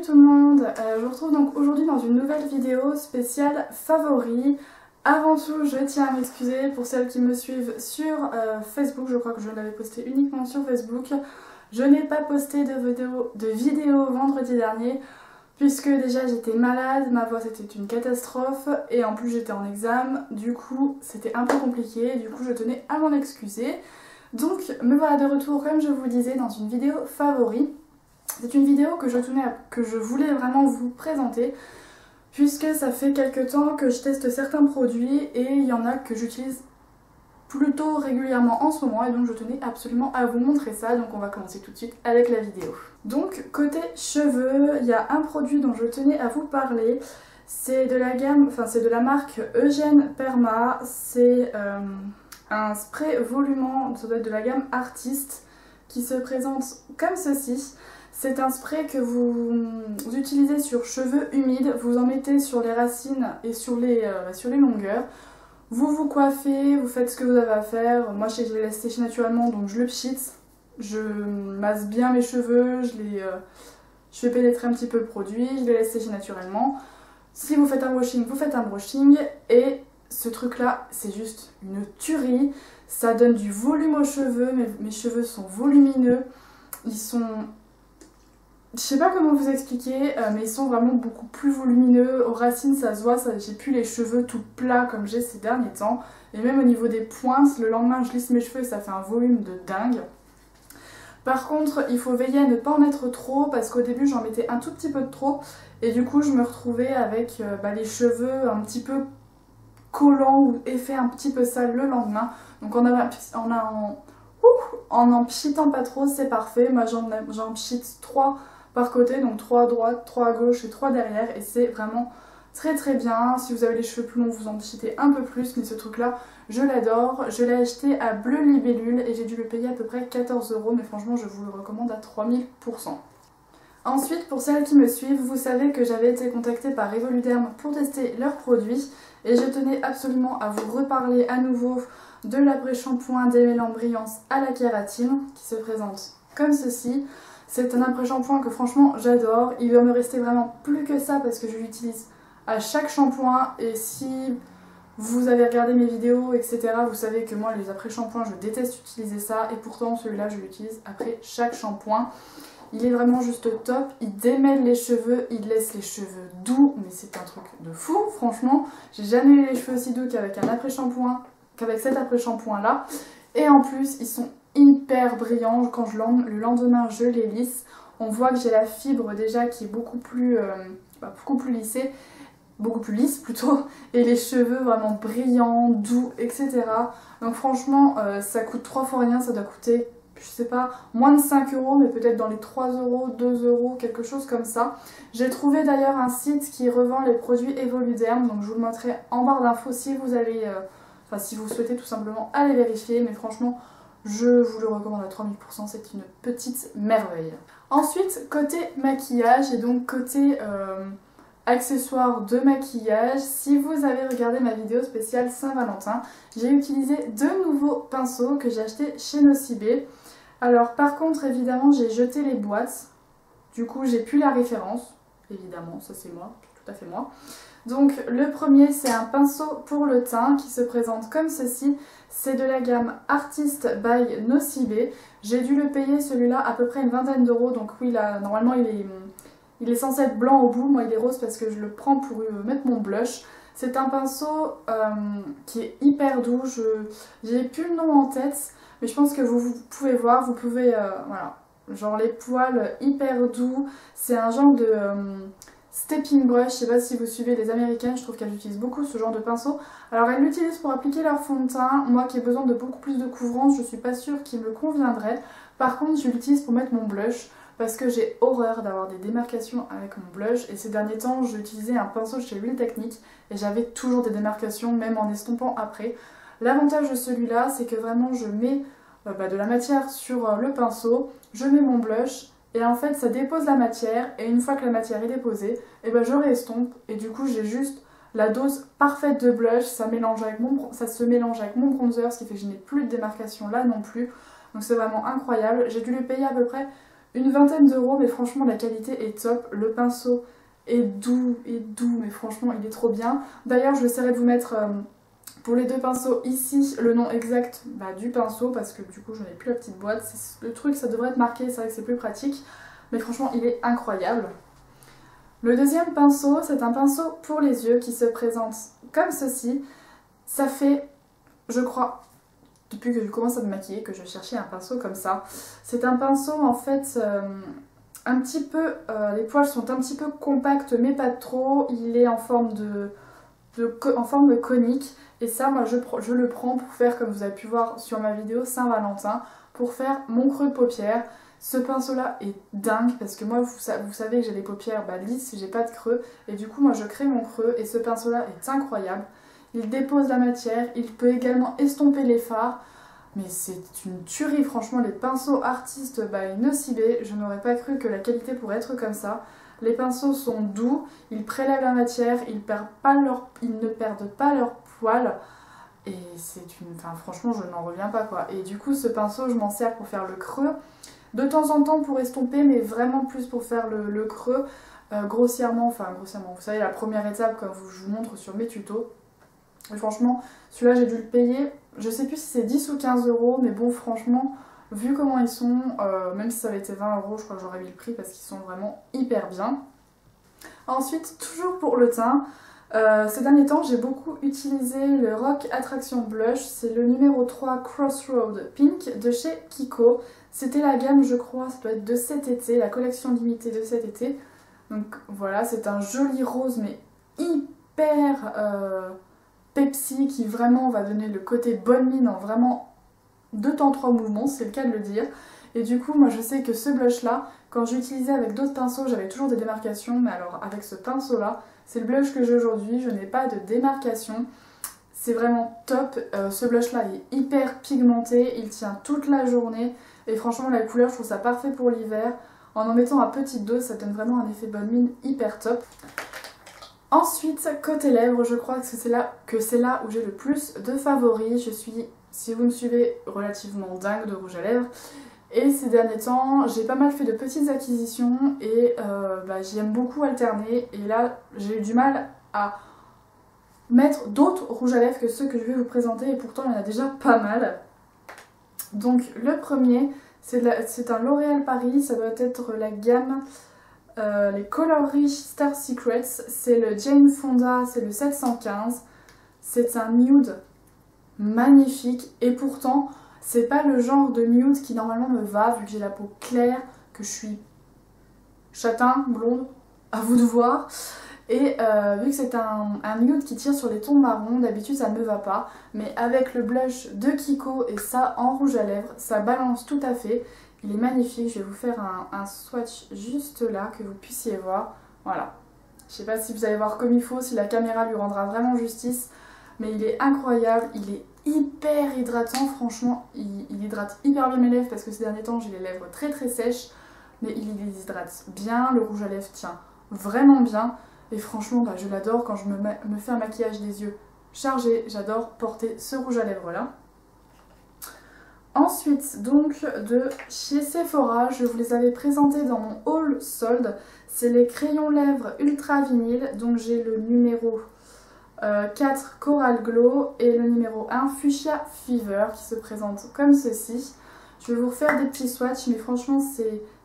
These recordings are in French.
tout le monde, je vous retrouve donc aujourd'hui dans une nouvelle vidéo spéciale favoris. Avant tout, je tiens à m'excuser pour celles qui me suivent sur Facebook, je crois que je l'avais posté uniquement sur Facebook. Je n'ai pas posté de vidéo vendredi dernier puisque déjà j'étais malade, ma voix c'était une catastrophe et en plus j'étais en examen, du coup c'était un peu compliqué et du coup je tenais à m'en excuser. Donc me voilà de retour comme je vous disais dans une vidéo favoris. C'est une vidéo que je voulais vraiment vous présenter puisque ça fait quelques temps que je teste certains produits et il y en a que j'utilise plutôt régulièrement en ce moment et donc je tenais absolument à vous montrer ça, donc on va commencer tout de suite avec la vidéo. Donc côté cheveux, il y a un produit dont je tenais à vous parler, c'est de la gamme, enfin c'est de la marque Eugène Perma, c'est un spray volumant, ça doit être de la gamme Artiste qui se présente comme ceci. C'est un spray que vous utilisez sur cheveux humides, vous en mettez sur les racines et sur les longueurs. Vous vous coiffez, vous faites ce que vous avez à faire. Moi je les laisse sécher naturellement donc je le pchite. Je masse bien mes cheveux, je fais pénétrer un petit peu le produit, je les laisse sécher naturellement. Si vous faites un brushing, vous faites un brushing. Et ce truc là c'est juste une tuerie. Ça donne du volume aux cheveux, mes cheveux sont volumineux. Ils sont... Je sais pas comment vous expliquer, mais ils sont vraiment beaucoup plus volumineux. Aux racines, ça se voit, j'ai plus les cheveux tout plats comme j'ai ces derniers temps. Et même au niveau des pointes, le lendemain, je lisse mes cheveux et ça fait un volume de dingue. Par contre, il faut veiller à ne pas en mettre trop parce qu'au début, j'en mettais un tout petit peu de trop. Et du coup, je me retrouvais avec les cheveux un petit peu collants ou effet un petit peu sale le lendemain. Donc en pchitant pas trop, c'est parfait. Moi, j'en pchite 3 par côté, donc 3 à droite, 3 à gauche et 3 derrière, et c'est vraiment très très bien. Si vous avez les cheveux plus longs, vous en pchitez un peu plus, mais ce truc là je l'adore. Je l'ai acheté à Bleu Libellule et j'ai dû le payer à peu près 14 €, mais franchement je vous le recommande à 3000%. Ensuite, pour celles qui me suivent, vous savez que j'avais été contactée par Evoluderm pour tester leurs produits et je tenais absolument à vous reparler à nouveau de l'après-shampoing démêlant brillance à la kératine qui se présente comme ceci. C'est un après-shampoing que franchement j'adore. Il va me rester vraiment plus que ça parce que je l'utilise à chaque shampoing. Et si vous avez regardé mes vidéos, etc., vous savez que moi les après-shampoings je déteste utiliser ça. Et pourtant celui-là je l'utilise après chaque shampoing. Il est vraiment juste top. Il démêle les cheveux, il laisse les cheveux doux. Mais c'est un truc de fou franchement. J'ai jamais eu les cheveux aussi doux qu'avec un après-shampoing, qu'avec cet après-shampoing là. Et en plus ils sont hyper brillants. Quand le lendemain je les lisse, on voit que j'ai la fibre déjà qui est beaucoup plus lissée, beaucoup plus lisse plutôt, et les cheveux vraiment brillants, doux, etc. Donc franchement ça coûte 3 fois rien, ça doit coûter, je sais pas, moins de 5 €, mais peut-être dans les 3 €, 2 €, quelque chose comme ça. J'ai trouvé d'ailleurs un site qui revend les produits Evoluderm, donc je vous le mettrai en barre d'infos si vous allez, si vous souhaitez tout simplement aller vérifier, mais franchement je vous le recommande à 3000%, c'est une petite merveille. Ensuite, côté maquillage et donc côté accessoires de maquillage, si vous avez regardé ma vidéo spéciale Saint-Valentin, j'ai utilisé 2 nouveaux pinceaux que j'ai achetés chez Nocibé. Alors par contre, évidemment, j'ai jeté les boîtes, du coup j'ai plus la référence, évidemment, ça c'est moi, tout à fait moi. Donc le premier c'est un pinceau pour le teint qui se présente comme ceci, c'est de la gamme Artist by Nocibé. J'ai dû le payer celui-là à peu près une vingtaine d'euros, donc oui là normalement il est censé être blanc au bout, moi il est rose parce que je le prends pour mettre mon blush. C'est un pinceau qui est hyper doux, j'ai plus le nom en tête, mais je pense que vous pouvez voir, vous pouvez, voilà, genre les poils hyper doux, c'est un genre de... stepping brush, je sais pas si vous suivez les américaines, je trouve qu'elles utilisent beaucoup ce genre de pinceau. Alors elles l'utilisent pour appliquer leur fond de teint, moi qui ai besoin de beaucoup plus de couvrance, je suis pas sûre qu'il me conviendrait. Par contre je l'utilise pour mettre mon blush, parce que j'ai horreur d'avoir des démarcations avec mon blush, et ces derniers temps j'ai utilisé un pinceau chez Real Technique, et j'avais toujours des démarcations, même en estompant après. L'avantage de celui-là, c'est que vraiment je mets de la matière sur le pinceau, je mets mon blush, et en fait ça dépose la matière et une fois que la matière est déposée, et je réestompe et du coup j'ai juste la dose parfaite de blush, ça se mélange avec mon bronzer, ce qui fait que je n'ai plus de démarcation là non plus. Donc c'est vraiment incroyable. J'ai dû le payer à peu près une vingtaine d'euros, mais franchement la qualité est top. Le pinceau est doux, mais franchement il est trop bien. D'ailleurs je essaierai de vous mettre pour les deux pinceaux ici le nom exact du pinceau, parce que du coup je n'ai plus la petite boîte. Le truc ça devrait être marqué, c'est vrai que c'est plus pratique, mais franchement il est incroyable. Le deuxième pinceau, c'est un pinceau pour les yeux qui se présente comme ceci. Ça fait, je crois, depuis que je commence à me maquiller, que je cherchais un pinceau comme ça. C'est un pinceau en fait un petit peu, les poils sont un petit peu compacts mais pas trop. Il est en forme en forme de conique. Et ça moi je le prends pour faire, comme vous avez pu voir sur ma vidéo Saint-Valentin, pour faire mon creux de paupière. Ce pinceau là est dingue parce que moi vous savez que j'ai les paupières lisses, j'ai pas de creux. Et du coup moi je crée mon creux et ce pinceau là est incroyable. Il dépose la matière, il peut également estomper les fards. Mais c'est une tuerie, franchement, les pinceaux artistes Nocibé, je n'aurais pas cru que la qualité pourrait être comme ça. Les pinceaux sont doux, ils prélèvent la matière, ils ne perdent pas leur poil. Et franchement, je n'en reviens pas quoi. Et du coup, ce pinceau, je m'en sers pour faire le creux. De temps en temps pour estomper, mais vraiment plus pour faire le creux. Grossièrement, vous savez, la première étape, comme je vous montre sur mes tutos. Et franchement, celui-là j'ai dû le payer, je sais plus si c'est 10 ou 15 euros, mais bon franchement, vu comment ils sont, même si ça avait été 20 euros, je crois que j'aurais mis le prix parce qu'ils sont vraiment hyper bien. Ensuite, toujours pour le teint, ces derniers temps j'ai beaucoup utilisé le Rock Attraction Blush, c'est le numéro 3 Crossroad Pink de chez Kiko. C'était la gamme, je crois, ça doit être de cet été, la collection limitée de cet été. Donc voilà, c'est un joli rose mais hyper... Pepsi qui vraiment va donner le côté bonne mine en vraiment 2 temps 3 mouvements, c'est le cas de le dire. Et du coup moi je sais que ce blush là, quand j'utilisais avec d'autres pinceaux j'avais toujours des démarcations, mais alors avec ce pinceau là, c'est le blush que j'ai aujourd'hui, je n'ai pas de démarcation. C'est vraiment top, ce blush là est hyper pigmenté, il tient toute la journée et franchement la couleur je trouve ça parfait pour l'hiver. En mettant à petite dose ça donne vraiment un effet bonne mine hyper top. Ensuite, côté lèvres, je crois que c'est là où j'ai le plus de favoris. Je suis, si vous me suivez, relativement dingue de rouge à lèvres. Et ces derniers temps, j'ai pas mal fait de petites acquisitions et j'aime beaucoup alterner. Et là, j'ai eu du mal à mettre d'autres rouges à lèvres que ceux que je vais vous présenter. Et pourtant, il y en a déjà pas mal. Donc, le premier, c'est un L'Oréal Paris. Ça doit être la gamme... les Color Rich Star Secrets, c'est le Jane Fonda, c'est le 715. C'est un nude magnifique et pourtant c'est pas le genre de nude qui normalement me va vu que j'ai la peau claire, que je suis châtain, blonde, à vous de voir. Et vu que c'est un nude qui tire sur les tons marrons, d'habitude ça ne me va pas. Mais avec le blush de Kiko et ça en rouge à lèvres, ça balance tout à fait. Il est magnifique, je vais vous faire un swatch juste là, que vous puissiez voir. Voilà. Je sais pas si vous allez voir comme il faut, si la caméra lui rendra vraiment justice. Mais il est incroyable, il est hyper hydratant, franchement. Il hydrate hyper bien mes lèvres parce que ces derniers temps j'ai les lèvres très très sèches. Mais il les hydrate bien, le rouge à lèvres tient vraiment bien. Et franchement, je l'adore quand je me fais un maquillage des yeux chargé. J'adore porter ce rouge à lèvres là. Ensuite, donc, de chez Sephora, je vous les avais présentés dans mon haul solde. C'est les crayons lèvres Ultra Vinyl. Donc j'ai le numéro 4 Coral Glow et le numéro 1 Fuchsia Fever qui se présentent comme ceci. Je vais vous refaire des petits swatchs, mais franchement,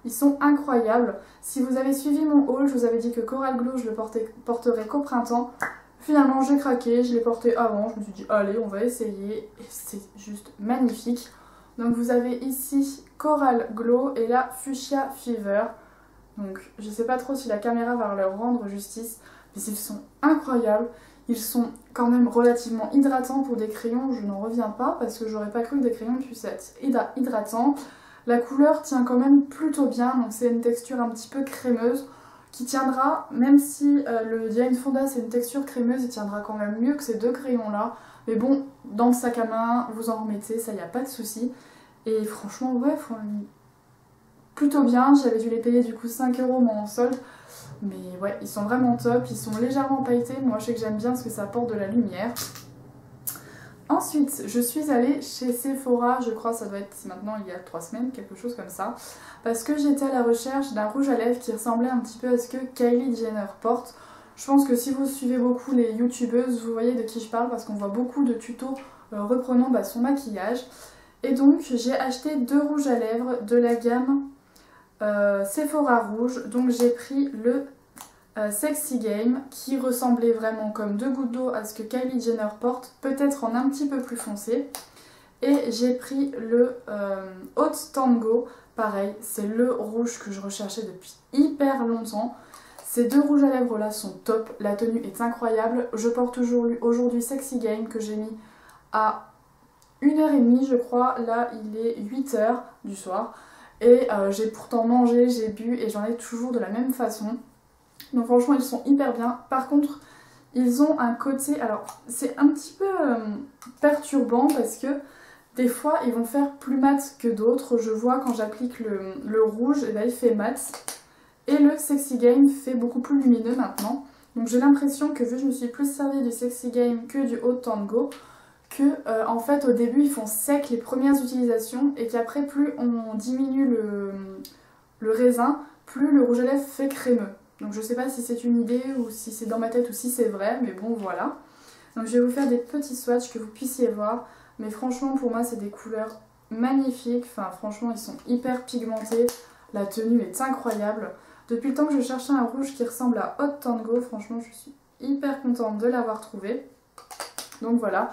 ils sont incroyables. Si vous avez suivi mon haul, je vous avais dit que Coral Glow, je le porterai qu'au printemps. Finalement, j'ai craqué, je l'ai porté avant. Je me suis dit, allez, on va essayer. Et c'est juste magnifique. Donc vous avez ici Coral Glow et là Fuchsia Fever. Donc je sais pas trop si la caméra va leur rendre justice, mais ils sont incroyables. Ils sont quand même relativement hydratants pour des crayons, je n'en reviens pas parce que j'aurais pas cru que des crayons puissent être hydratants. La couleur tient quand même plutôt bien, donc c'est une texture un petit peu crémeuse qui tiendra, même si le Jane Fonda c'est une texture crémeuse, il tiendra quand même mieux que ces deux crayons là. Mais bon, dans le sac à main, vous en remettez, ça y a pas de souci. Et franchement, ouais, plutôt bien. J'avais dû les payer du coup 5 € moi en solde. Mais ouais, ils sont vraiment top, ils sont légèrement pailletés. Moi je sais que j'aime bien parce que ça apporte de la lumière. Ensuite, je suis allée chez Sephora, je crois ça doit être maintenant il y a 3 semaines, quelque chose comme ça, parce que j'étais à la recherche d'un rouge à lèvres qui ressemblait un petit peu à ce que Kylie Jenner porte. Je pense que si vous suivez beaucoup les youtubeuses, vous voyez de qui je parle parce qu'on voit beaucoup de tutos reprenant son maquillage. Et donc j'ai acheté 2 rouges à lèvres de la gamme Sephora rouge. Donc j'ai pris le Sexy Game qui ressemblait vraiment comme 2 gouttes d'eau à ce que Kylie Jenner porte, peut-être en un petit peu plus foncé. Et j'ai pris le Hot Tango, pareil, c'est le rouge que je recherchais depuis hyper longtemps. Ces 2 rouges à lèvres là sont top, la tenue est incroyable. Je porte aujourd'hui Sexy Game que j'ai mis à 1h30 je crois, là il est 8h du soir. Et j'ai pourtant mangé, j'ai bu et j'en ai toujours de la même façon. Donc franchement ils sont hyper bien. Par contre ils ont un côté, alors c'est un petit peu perturbant parce que des fois ils vont faire plus mat que d'autres. Je vois quand j'applique le rouge, et il fait mat. Et le Sexy Game fait beaucoup plus lumineux maintenant. Donc j'ai l'impression que vu que je me suis plus servi du Sexy Game que du Hot Tango, que en fait au début ils font sec les premières utilisations et qu'après plus on diminue le raisin, plus le rouge à lèvres fait crémeux. Donc je sais pas si c'est une idée ou si c'est dans ma tête ou si c'est vrai, mais bon voilà. Donc je vais vous faire des petits swatchs que vous puissiez voir. Mais franchement pour moi c'est des couleurs magnifiques. Enfin franchement ils sont hyper pigmentés. La tenue est incroyable. Depuis le temps que je cherchais un rouge qui ressemble à Hot Tango, franchement je suis hyper contente de l'avoir trouvé. Donc voilà,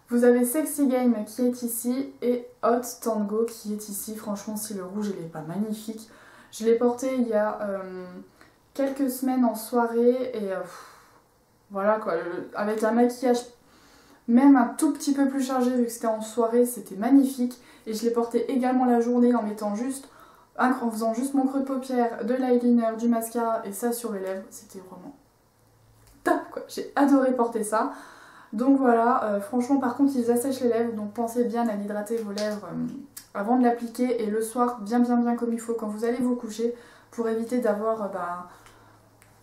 vous avez Sexy Game qui est ici et Hot Tango qui est ici. Franchement si le rouge il est pas magnifique. Je l'ai porté il y a quelques semaines en soirée et voilà quoi, avec un maquillage même un tout petit peu plus chargé vu que c'était en soirée, c'était magnifique. Et je l'ai porté également la journée en mettant juste... en faisant juste mon creux de paupière, de l'eyeliner, du mascara et ça sur les lèvres, c'était vraiment top quoi, j'ai adoré porter ça. Donc voilà, franchement par contre ils assèchent les lèvres, donc pensez bien à hydrater vos lèvres avant de l'appliquer et le soir bien comme il faut quand vous allez vous coucher pour éviter d'avoir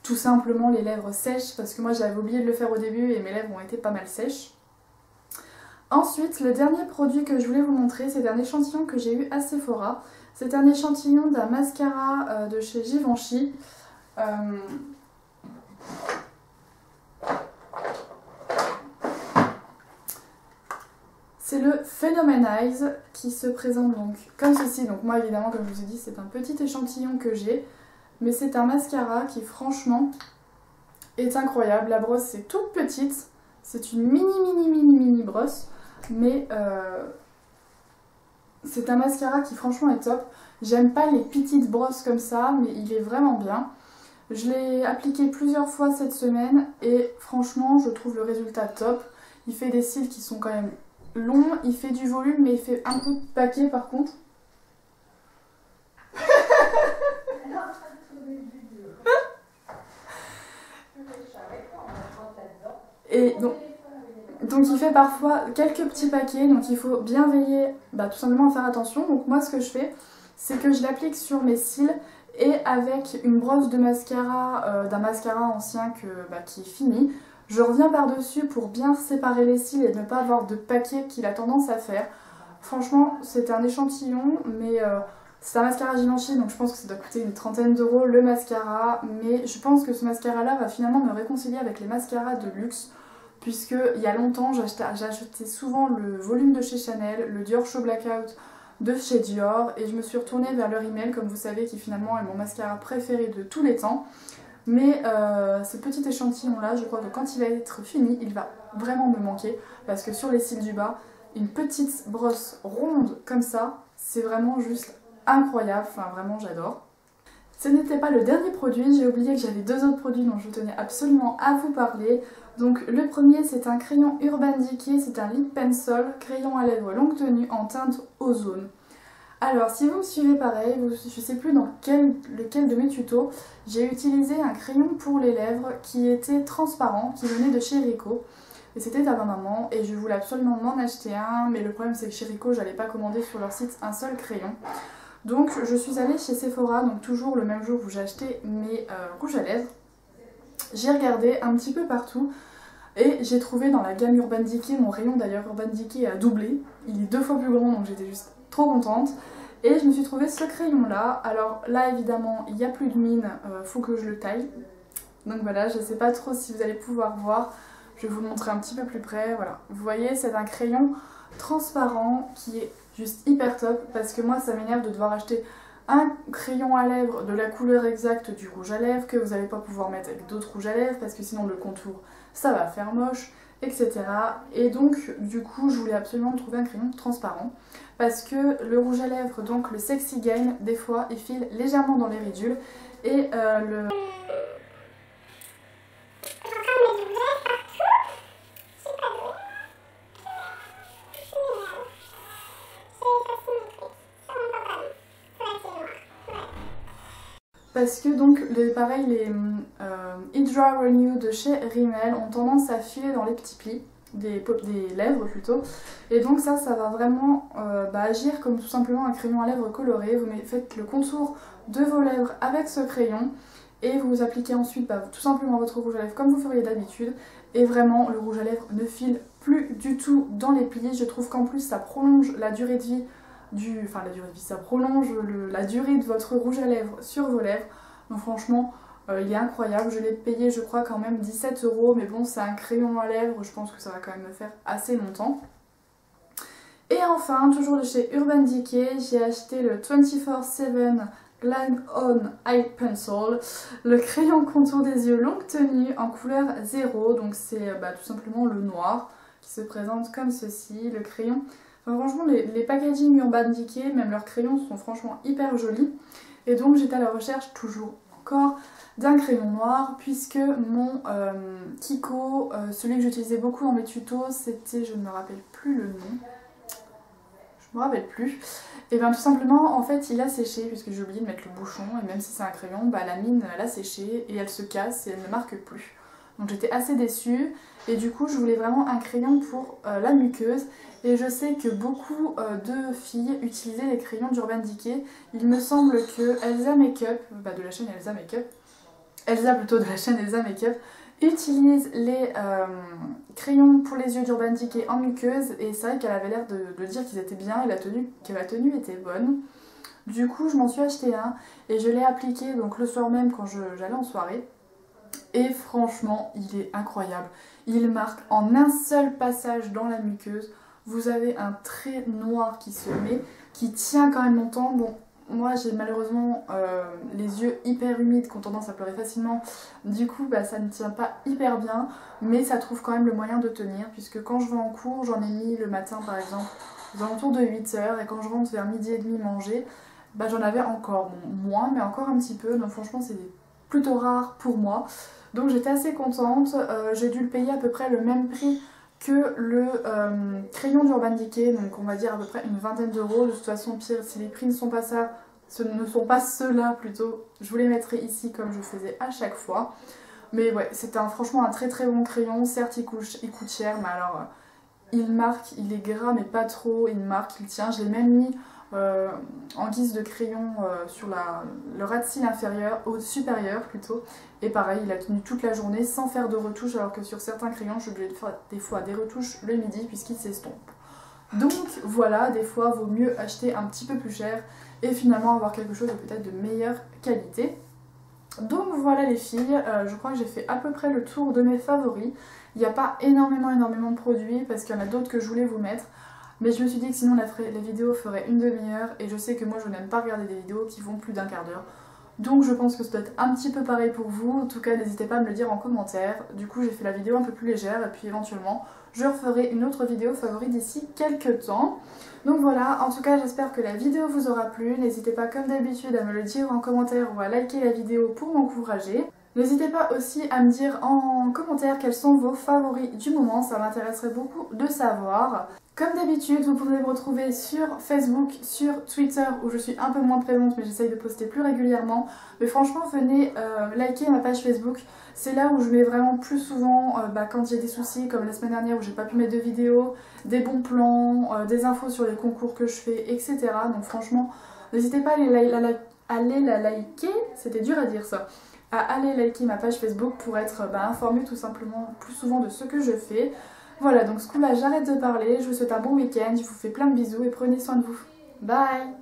tout simplement les lèvres sèches parce que moi j'avais oublié de le faire au début et mes lèvres ont été pas mal sèches. Ensuite, le dernier produit que je voulais vous montrer, c'est un échantillon que j'ai eu à Sephora. C'est un échantillon d'un mascara de chez Givenchy. C'est le Phenomenize qui se présente donc comme ceci. Donc moi évidemment comme je vous ai dit c'est un petit échantillon que j'ai. Mais c'est un mascara qui franchement est incroyable. La brosse c'est toute petite. C'est une mini brosse. Mais c'est un mascara qui franchement est top. J'aime pas les petites brosses comme ça, mais il est vraiment bien. Je l'ai appliqué plusieurs fois cette semaine et franchement je trouve le résultat top. Il fait des cils qui sont quand même longs, il fait du volume mais il fait un peu paquet par contre. Et donc il fait parfois quelques petits paquets, donc il faut bien veiller tout simplement à faire attention. Donc moi ce que je fais, c'est que je l'applique sur mes cils et avec une brosse de mascara, d'un mascara ancien qui est fini, je reviens par-dessus pour bien séparer les cils et ne pas avoir de paquets qu'il a tendance à faire. Franchement c'est un échantillon, mais c'est un mascara Givenchy, donc je pense que ça doit coûter une trentaine d'euros le mascara, mais je pense que ce mascara là va finalement me réconcilier avec les mascaras de luxe. Puisque il y a longtemps j'achetais souvent le volume de chez Chanel, le Dior Show Blackout de chez Dior et je me suis retournée vers le Rimmel comme vous savez qui finalement est mon mascara préféré de tous les temps. Mais ce petit échantillon là je crois que quand il va être fini il va vraiment me manquer parce que sur les cils du bas une petite brosse ronde comme ça c'est vraiment juste incroyable, enfin vraiment j'adore. Ce n'était pas le dernier produit, j'ai oublié que j'avais 2 autres produits dont je tenais absolument à vous parler. Donc le premier c'est un crayon Urban Decay, c'est un lip pencil, crayon à lèvres longue tenue en teinte ozone. Alors si vous me suivez pareil, je sais plus dans lequel de mes tutos, j'ai utilisé un crayon pour les lèvres qui était transparent, qui venait de chez Rico. Et c'était à ma maman et je voulais absolument m'en acheter un, mais le problème c'est que chez Rico j'allais pas commander sur leur site un seul crayon. Donc je suis allée chez Sephora, donc toujours le même jour où j'ai acheté mes rouges à lèvres. J'ai regardé un petit peu partout. Et j'ai trouvé dans la gamme Urban Decay, mon rayon d'ailleurs Urban Decay a doublé, il est 2 fois plus grand donc j'étais juste trop contente. Et je me suis trouvé ce crayon là, alors là évidemment il n'y a plus de mine, faut que je le taille. Donc voilà, je sais pas trop si vous allez pouvoir voir, je vais vous le montrer un petit peu plus près, voilà. Vous voyez, c'est un crayon transparent qui est juste hyper top parce que moi ça m'énerve de devoir acheter un crayon à lèvres de la couleur exacte du rouge à lèvres que vous n'allez pas pouvoir mettre avec d'autres rouges à lèvres parce que sinon le contour ça va faire moche, etc. Et donc du coup je voulais absolument trouver un crayon transparent parce que le rouge à lèvres, donc le Sexy Game, des fois il file légèrement dans les ridules et le... Parce que donc pareil les Hydra Renew de chez Rimmel ont tendance à filer dans les petits plis des lèvres plutôt, et donc ça va vraiment agir comme tout simplement un crayon à lèvres coloré. Vous faites le contour de vos lèvres avec ce crayon et vous appliquez ensuite tout simplement votre rouge à lèvres comme vous feriez d'habitude, et vraiment le rouge à lèvres ne file plus du tout dans les plis. Je trouve qu'en plus ça prolonge la durée de vie ça prolonge la durée de votre rouge à lèvres sur vos lèvres. Donc franchement, il est incroyable. Je l'ai payé, je crois, quand même 17 €. Mais bon, c'est un crayon à lèvres, je pense que ça va quand même me faire assez longtemps. Et enfin, toujours de chez Urban Decay, j'ai acheté le 24/7 Glide On Eye Pencil, le crayon contour des yeux longue tenue en couleur 0. Donc c'est tout simplement le noir qui se présente comme ceci, le crayon. Enfin, franchement, les packaging Urban Decay, même leurs crayons, sont franchement hyper jolis. Et donc j'étais à la recherche, toujours encore, d'un crayon noir, puisque mon Kiko, celui que j'utilisais beaucoup dans mes tutos, c'était, je ne me rappelle plus le nom, je me rappelle plus, et bien tout simplement, en fait, il a séché, puisque j'ai oublié de mettre le bouchon, et même si c'est un crayon, la mine, elle a séché, et elle se casse, et elle ne marque plus. Donc j'étais assez déçue, et du coup je voulais vraiment un crayon pour la muqueuse. Et je sais que beaucoup de filles utilisaient les crayons d'Urban Decay. Il me semble que Elsa Makeup, de la chaîne Elsa Makeup, de la chaîne Elsa Makeup, utilise les crayons pour les yeux d'Urban Decay en muqueuse. Et c'est vrai qu'elle avait l'air de dire qu'ils étaient bien et que la tenue était bonne. Du coup je m'en suis acheté un et je l'ai appliqué donc le soir même quand j'allais en soirée. Et franchement, il est incroyable. Il marque en un seul passage dans la muqueuse. Vous avez un trait noir qui se met, qui tient quand même longtemps. Bon, moi j'ai malheureusement les yeux hyper humides qui ont tendance à pleurer facilement. Du coup, ça ne tient pas hyper bien, mais ça trouve quand même le moyen de tenir. Puisque quand je vais en cours, j'en ai mis le matin par exemple, aux alentours de 8 h. Et quand je rentre vers midi et demi manger, j'en avais encore, bon, moins, mais encore un petit peu. Donc franchement, c'est plutôt rare pour moi. Donc j'étais assez contente. J'ai dû le payer à peu près le même prix que le crayon d'Urban Decay, donc on va dire à peu près une vingtaine d'euros. De toute façon, pire, si les prix ne sont pas ceux-là plutôt, je vous les mettrai ici comme je faisais à chaque fois. Mais ouais, c'était franchement un très très bon crayon. Certes, il coûte cher, mais alors il marque, il est gras mais pas trop, il marque, il tient. Je l'ai même mis en guise de crayon sur le ras de cils inférieur, au supérieur plutôt, et pareil il a tenu toute la journée sans faire de retouches, alors que sur certains crayons je vais faire des fois des retouches le midi puisqu'il s'estompe. Donc voilà, des fois vaut mieux acheter un petit peu plus cher et finalement avoir quelque chose de peut-être de meilleure qualité. Donc voilà les filles, je crois que j'ai fait à peu près le tour de mes favoris. Il n'y a pas énormément de produits parce qu'il y en a d'autres que je voulais vous mettre. Mais je me suis dit que sinon la vidéo ferait une demi-heure et je sais que moi je n'aime pas regarder des vidéos qui font plus d'1 quart d'heure. Donc je pense que ça doit être un petit peu pareil pour vous. En tout cas n'hésitez pas à me le dire en commentaire. Du coup j'ai fait la vidéo un peu plus légère et puis éventuellement je referai une autre vidéo favori d'ici quelques temps. Donc voilà, en tout cas j'espère que la vidéo vous aura plu. N'hésitez pas comme d'habitude à me le dire en commentaire ou à liker la vidéo pour m'encourager. N'hésitez pas aussi à me dire en commentaire quels sont vos favoris du moment, ça m'intéresserait beaucoup de savoir. Comme d'habitude, vous pouvez me retrouver sur Facebook, sur Twitter où je suis un peu moins présente mais j'essaye de poster plus régulièrement. Mais franchement, venez liker ma page Facebook, c'est là où je mets vraiment plus souvent quand j'ai des soucis, comme la semaine dernière où j'ai pas pu mettre de vidéos, des bons plans, des infos sur les concours que je fais, etc. Donc franchement, n'hésitez pas à aller la liker, c'était dur à dire ça. à aller liker ma page Facebook pour être informé tout simplement plus souvent de ce que je fais. Voilà, donc ce coup là j'arrête de parler, je vous souhaite un bon week-end, je vous fais plein de bisous et prenez soin de vous. Bye!